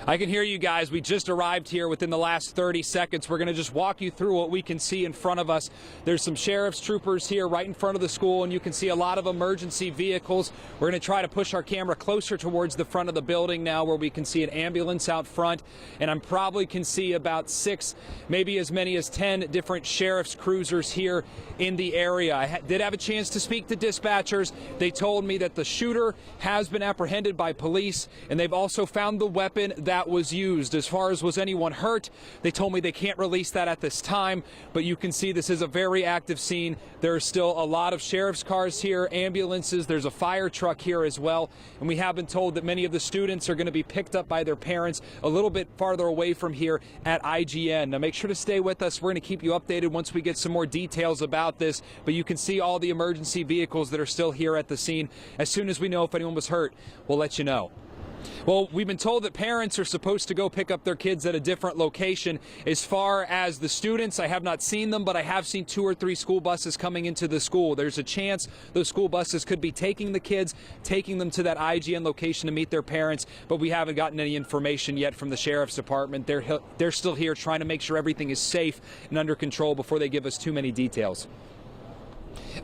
I can hear you guys. We just arrived here within the last 30 seconds. We're going to just walk you through what we can see in front of us. There's some sheriff's troopers here right in front of the school, and you can see a lot of emergency vehicles. We're going to try to push our camera closer towards the front of the building now, where we can see an ambulance out front, and I probably can see about 6, maybe as many as 10 different sheriff's cruisers here in the area. I did have a chance to speak to dispatchers. They told me that the shooter has been apprehended by police, and they've also found the weapon that was used. As far as was anyone hurt, they told me they can't release that at this time, but you can see this is a very active scene. There are still a lot of sheriff's cars here, ambulances, there's a fire truck here as well, and we have been told that many of the students are going to be picked up by their parents a little bit farther away from here at IGN. Now make sure to stay with us. We're going to keep you updated once we get some more details about this, but you can see all the emergency vehicles that are still here at the scene. As soon as we know if anyone was hurt, we'll let you know. Well, we've been told that parents are supposed to go pick up their kids at a different location. As far as the students, I have not seen them, but I have seen 2 or 3 school buses coming into the school. There's a chance those school buses could be taking the kids, taking them to that IGN location to meet their parents, but we haven't gotten any information yet from the sheriff's department. They're still here trying to make sure everything is safe and under control before they give us too many details.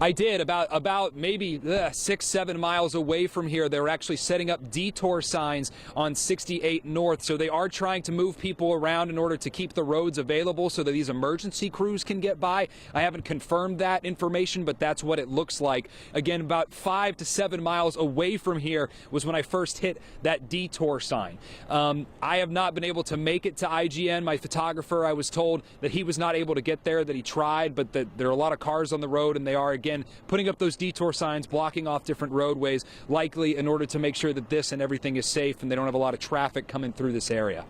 I did. About maybe 6-7 miles away from here, they were actually setting up detour signs on 68 North. So they are trying to move people around in order to keep the roads available so that these emergency crews can get by. I haven't confirmed that information, but that's what it looks like. Again, about 5 to 7 miles away from here was when I first hit that detour sign. I have not been able to make it to IGN. My photographer, I was told that he was not able to get there, that he tried, but that there are a lot of cars on the road, and they are again putting up those detour signs, blocking off different roadways, likely in order to make sure that this and everything is safe and they don't have a lot of traffic coming through this area.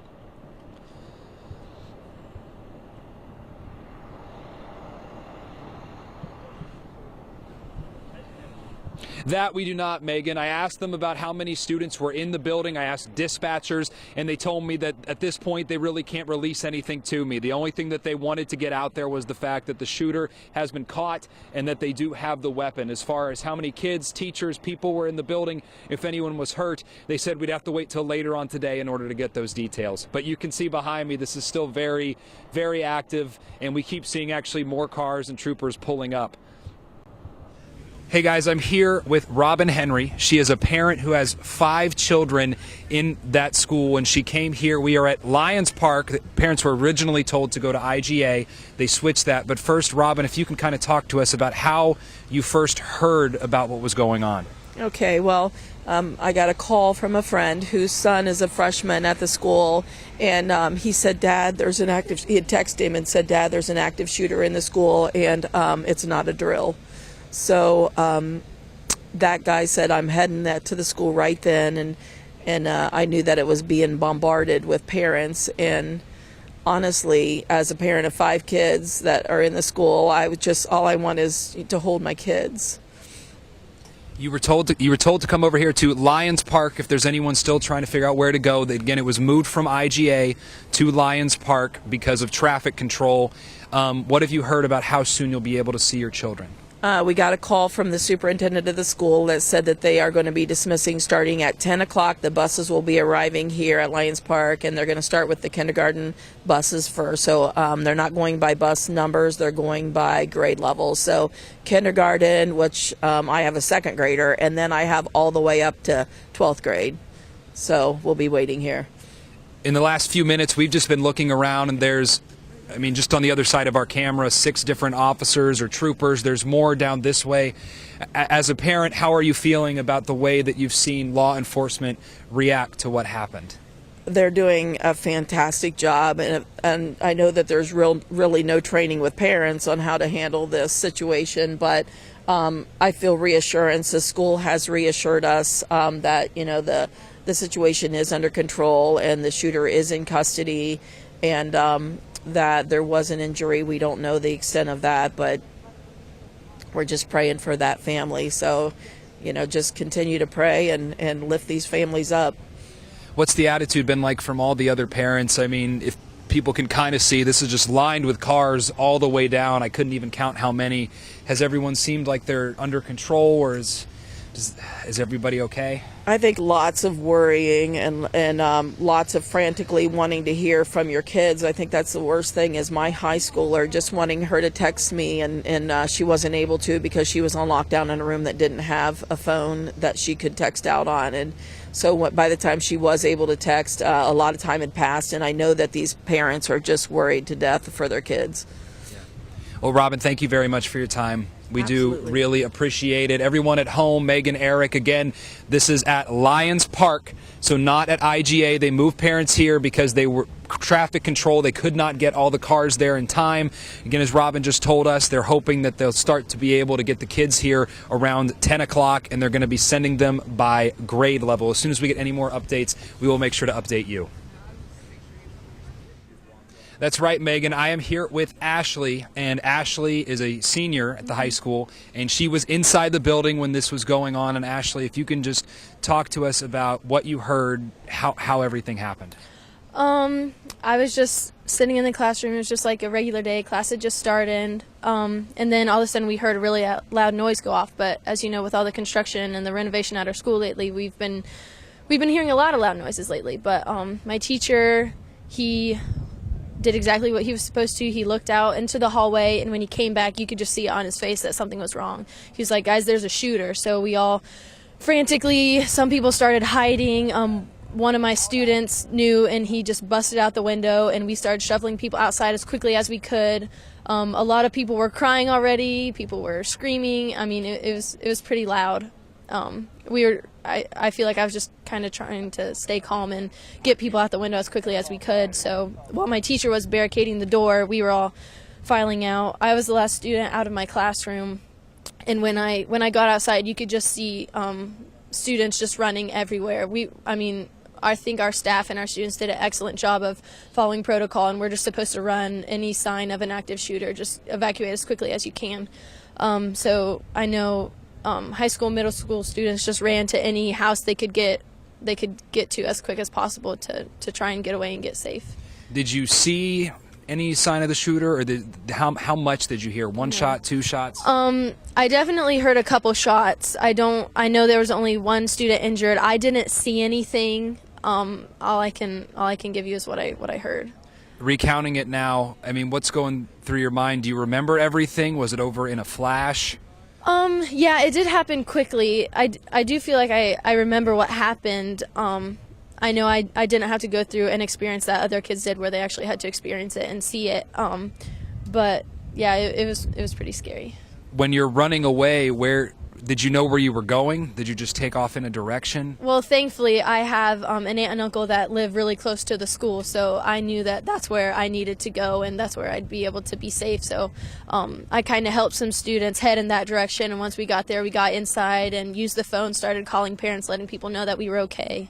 That we do not, Megan. I asked them about how many students were in the building. I asked dispatchers, and they told me that at this point they really can't release anything to me. The only thing that they wanted to get out there was the fact that the shooter has been caught and that they do have the weapon. As far as how many kids, teachers, people were in the building, if anyone was hurt, they said we'd have to wait till later on today in order to get those details. But you can see behind me, this is still very, very active, and we keep seeing actually more cars and troopers pulling up. Hey guys, I'm here with Robin Henry. She is a parent who has 5 children in that school, and she came here. We are at Lions Park. The parents were originally told to go to IGA. They switched that. But first, Robin, if you can kind of talk to us about how you first heard about what was going on. Okay, well, I got a call from a friend whose son is a freshman at the school, and he said, Dad, he had texted him and said, Dad, there's an active shooter in the school, and it's not a drill. So that guy said, I'm heading to the school right then, and I knew that it was being bombarded with parents. And honestly, as a parent of 5 kids that are in the school, all I want is to hold my kids. You were told to come over here to Lions Park if there's anyone still trying to figure out where to go. Again, it was moved from IGA to Lions Park because of traffic control. What have you heard about how soon you'll be able to see your children? We got a call from the superintendent of the school that said that they are going to be dismissing starting at 10 o'clock. The buses will be arriving here at Lions Park, and they're going to start with the kindergarten buses first. So they're not going by bus numbers, they're going by grade levels. So kindergarten, which I have a 2nd grader, and then I have all the way up to 12th grade. So we'll be waiting here. In the last few minutes, we've just been looking around, and there's just on the other side of our camera, 6 different officers or troopers. There's more down this way. As a parent, how are you feeling about the way that you've seen law enforcement react to what happened? They're doing a fantastic job, and I know that there's really no training with parents on how to handle this situation, but I feel reassurance. The school has reassured us that the situation is under control and the shooter is in custody, and that there was an injury. We don't know the extent of that, but we're just praying for that family. So, just continue to pray and lift these families up. What's the attitude been like from all the other parents? If people can kind of see, this is just lined with cars all the way down. I couldn't even count how many. Has everyone seemed like they're under control, or does Is everybody okay? I think lots of worrying and lots of frantically wanting to hear from your kids. I think that's the worst thing is my high schooler just wanting her to text me and she wasn't able to because she was on lockdown in a room that didn't have a phone that she could text out on. And so by the time she was able to text, a lot of time had passed. And I know that these parents are just worried to death for their kids. Well, Robin, thank you very much for your time. We Absolutely. do really appreciate it. Everyone at home, Megan, Eric, again, this is at Lions Park, so not at IGA. They moved parents here because they were traffic control. They could not get all the cars there in time. Again, as Robin just told us, they're hoping that they'll start to be able to get the kids here around 10 o'clock, and they're going to be sending them by grade level. As soon as we get any more updates, we will make sure to update you. That's right, Megan. I am here with Ashley, and Ashley is a senior at the high school, and she was inside the building when this was going on. And Ashley, if you can just talk to us about what you heard, how everything happened. I was just sitting in the classroom. It was just like a regular day. Class had just started, and then all of a sudden we heard a really loud noise go off. But as you know, with all the construction and the renovation at our school lately, we've been hearing a lot of loud noises lately. But my teacher, he did exactly what he was supposed to. He looked out into the hallway, and when he came back, you could just see on his face that something was wrong. He was like, "Guys, there's a shooter." So we all frantically, some people started hiding. One of my students knew, and he just busted out the window, and we started shoveling people outside as quickly as we could. A lot of people were crying already. People were screaming. I mean, it was pretty loud. I feel like I was just kind of trying to stay calm and get people out the window as quickly as we could. So while my teacher was barricading the door, we were all filing out. I was the last student out of my classroom, and when I got outside, you could just see students just running everywhere. I think our staff and our students did an excellent job of following protocol, and we're just supposed to run any sign of an active shooter, just evacuate as quickly as you can. So I know high school, middle school students just ran to any house they could get to as quick as possible to try and get away and get safe. Did you see any sign of the shooter, or how much did you hear? One shot, two shots? I definitely heard a couple shots. I know there was only one student injured. I didn't see anything. All I can give you is what I heard. Recounting it now, I mean, what's going through your mind? Do you remember everything? Was it over in a flash? Yeah, it did happen quickly. I do feel like I remember what happened. I know I didn't have to go through an experience that other kids did where they actually had to experience it and see it. But yeah, it was pretty scary. When you're running away, where did you know where you were going? Did you just take off in a direction? Well, thankfully, I have an aunt and uncle that live really close to the school, so I knew that that's where I needed to go, and that's where I'd be able to be safe. So I kind of helped some students head in that direction, and once we got there, we got inside and used the phone, started calling parents, letting people know that we were okay,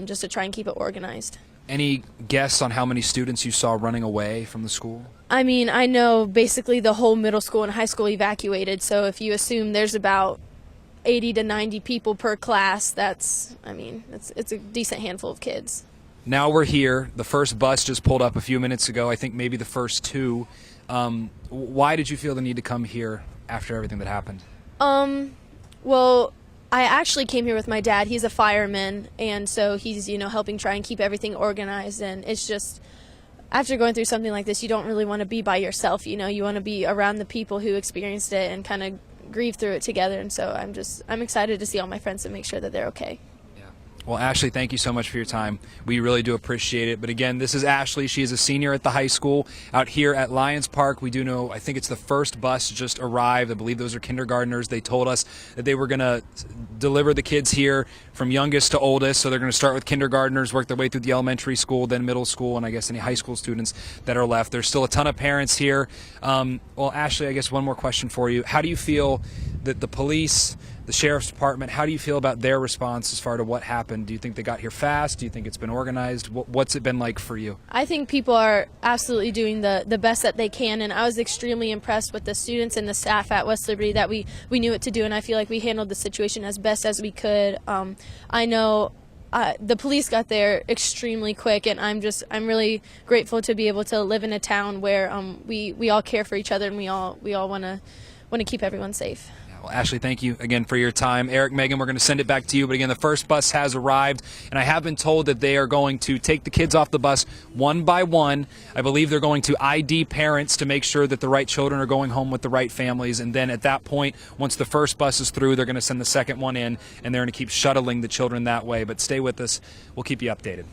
just to try and keep it organized. Any guess on how many students you saw running away from the school? I mean, I know basically the whole middle school and high school evacuated, so if you assume there's about 80 to 90 people per class, it's a decent handful of kids. Now we're here. The first bus just pulled up a few minutes ago. I think maybe the first two. Why did you feel the need to come here after everything that happened? Well, I actually came here with my dad. He's a fireman, and so he's, helping try and keep everything organized, and it's just, after going through something like this, you don't really want to be by yourself, you want to be around the people who experienced it and kind of grieve through it together, and so I'm excited to see all my friends and make sure that they're okay. Well, Ashley, thank you so much for your time. We really do appreciate it. But again, this is Ashley. She is a senior at the high school out here at Lions Park. We do know, I think it's the first bus just arrived. I believe those are kindergartners. They told us that they were going to deliver the kids here from youngest to oldest. So they're going to start with kindergartners, work their way through the elementary school, then middle school, and I guess any high school students that are left. There's still a ton of parents here. Well, Ashley, I guess one more question for you. How do you feel that the police, the sheriff's department, how do you feel about their response as far to what happened? Do you think they got here fast? Do you think it's been organized? What's it been like for you? I think people are absolutely doing the best that they can, and I was extremely impressed with the students and the staff at West Liberty that we knew what to do, and I feel like we handled the situation as best as we could. I know the police got there extremely quick, and I'm really grateful to be able to live in a town where we all care for each other, and we all want to keep everyone safe. Well, Ashley, thank you again for your time. Eric, Megan, we're going to send it back to you. But again, the first bus has arrived, and I have been told that they are going to take the kids off the bus one by one. I believe they're going to ID parents to make sure that the right children are going home with the right families. And then at that point, once the first bus is through, they're going to send the second one in, and they're going to keep shuttling the children that way. But stay with us. We'll keep you updated.